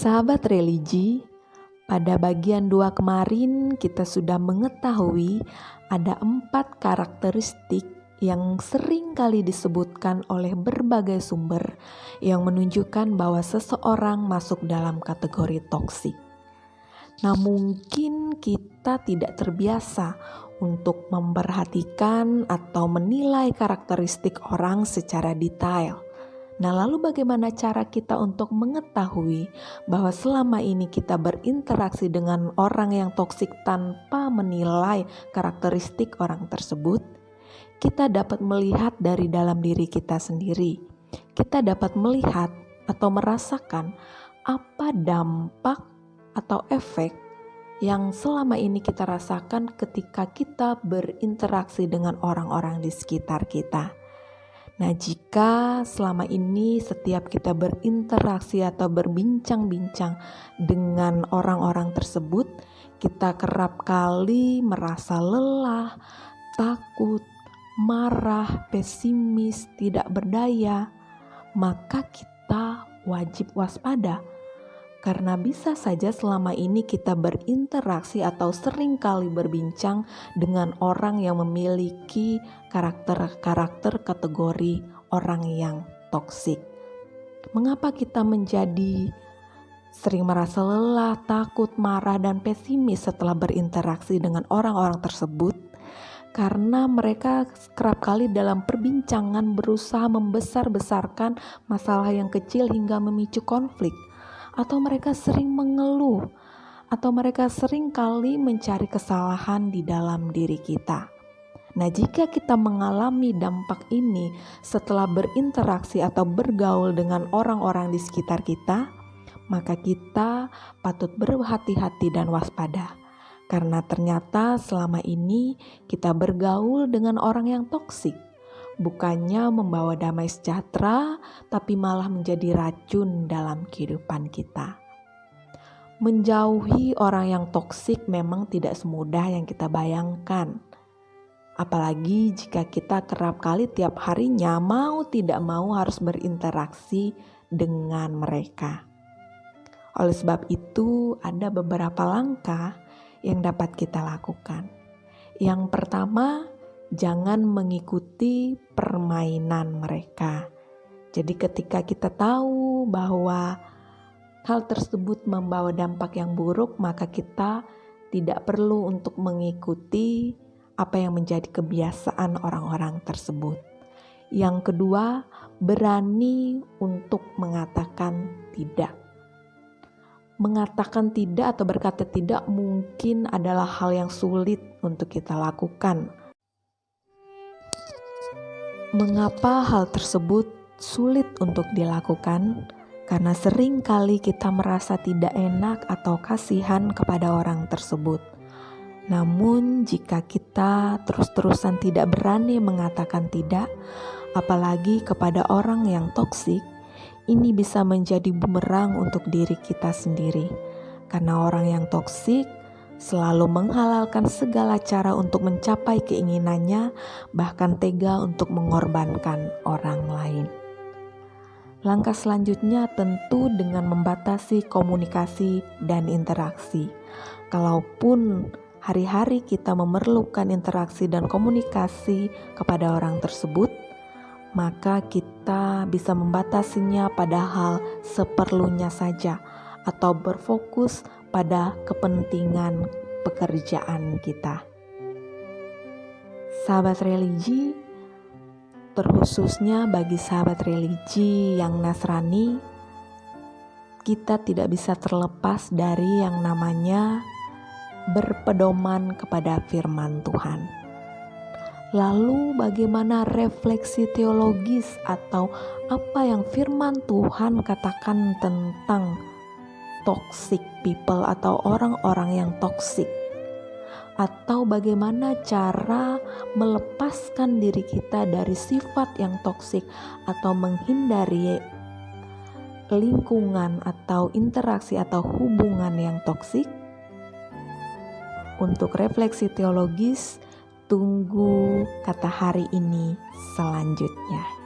Sahabat religi, pada bagian 2 kemarin kita sudah mengetahui ada 4 karakteristik yang sering kali disebutkan oleh berbagai sumber yang menunjukkan bahwa seseorang masuk dalam kategori toksik. Nah, mungkin kita tidak terbiasa untuk memperhatikan atau menilai karakteristik orang secara detail. Nah, lalu bagaimana cara kita untuk mengetahui bahwa selama ini kita berinteraksi dengan orang yang toksik tanpa menilai karakteristik orang tersebut? Kita dapat melihat dari dalam diri kita sendiri. Kita dapat melihat atau merasakan apa dampak atau efek yang selama ini kita rasakan ketika kita berinteraksi dengan orang-orang di sekitar kita. Nah, jika selama ini setiap kita berinteraksi atau berbincang-bincang dengan orang-orang tersebut, kita kerap kali merasa lelah, takut, marah, pesimis, tidak berdaya, maka kita wajib waspada. Karena bisa saja selama ini kita berinteraksi atau sering kali berbincang dengan orang yang memiliki karakter kategori orang yang toksik. Mengapa kita menjadi sering merasa lelah, takut, marah, dan pesimis setelah berinteraksi dengan orang-orang tersebut? Karena mereka kerap kali dalam perbincangan berusaha membesar-besarkan masalah yang kecil hingga memicu konflik. Atau mereka sering mengeluh, atau mereka sering kali mencari kesalahan di dalam diri kita. Nah, jika kita mengalami dampak ini setelah berinteraksi atau bergaul dengan orang-orang di sekitar kita, maka kita patut berhati-hati dan waspada. Karena ternyata selama ini kita bergaul dengan orang yang toksik. Bukannya membawa damai sejahtera, tapi malah menjadi racun dalam kehidupan kita. Menjauhi orang yang toksik memang tidak semudah yang kita bayangkan. Apalagi jika kita kerap kali tiap harinya mau tidak mau harus berinteraksi dengan mereka. Oleh sebab itu, ada beberapa langkah yang dapat kita lakukan. Yang pertama, jangan mengikuti permainan mereka. Jadi ketika kita tahu bahwa hal tersebut membawa dampak yang buruk, maka kita tidak perlu untuk mengikuti apa yang menjadi kebiasaan orang-orang tersebut. Yang kedua, berani untuk mengatakan tidak. Mengatakan tidak atau berkata tidak mungkin adalah hal yang sulit untuk kita lakukan. Mengapa hal tersebut sulit untuk dilakukan? Karena sering kali kita merasa tidak enak atau kasihan kepada orang tersebut. Namun jika kita terus-terusan tidak berani mengatakan tidak, apalagi kepada orang yang toksik, ini bisa menjadi bumerang untuk diri kita sendiri. Karena orang yang toksik selalu menghalalkan segala cara untuk mencapai keinginannya, bahkan tega untuk mengorbankan orang lain. Langkah selanjutnya tentu dengan membatasi komunikasi dan interaksi. Kalaupun hari-hari kita memerlukan interaksi dan komunikasi kepada orang tersebut, maka kita bisa membatasinya pada hal seperlunya saja atau berfokus pada kepentingan pekerjaan kita. Sahabat religi, terkhususnya bagi sahabat religi yang Nasrani, kita tidak bisa terlepas dari yang namanya berpedoman kepada firman Tuhan. Lalu bagaimana refleksi teologis atau apa yang firman Tuhan katakan tentang toxic people atau orang-orang yang toksik, atau bagaimana cara melepaskan diri kita dari sifat yang toksik atau menghindari lingkungan atau interaksi atau hubungan yang toksik. Untuk refleksi teologis, tunggu kata hari ini selanjutnya.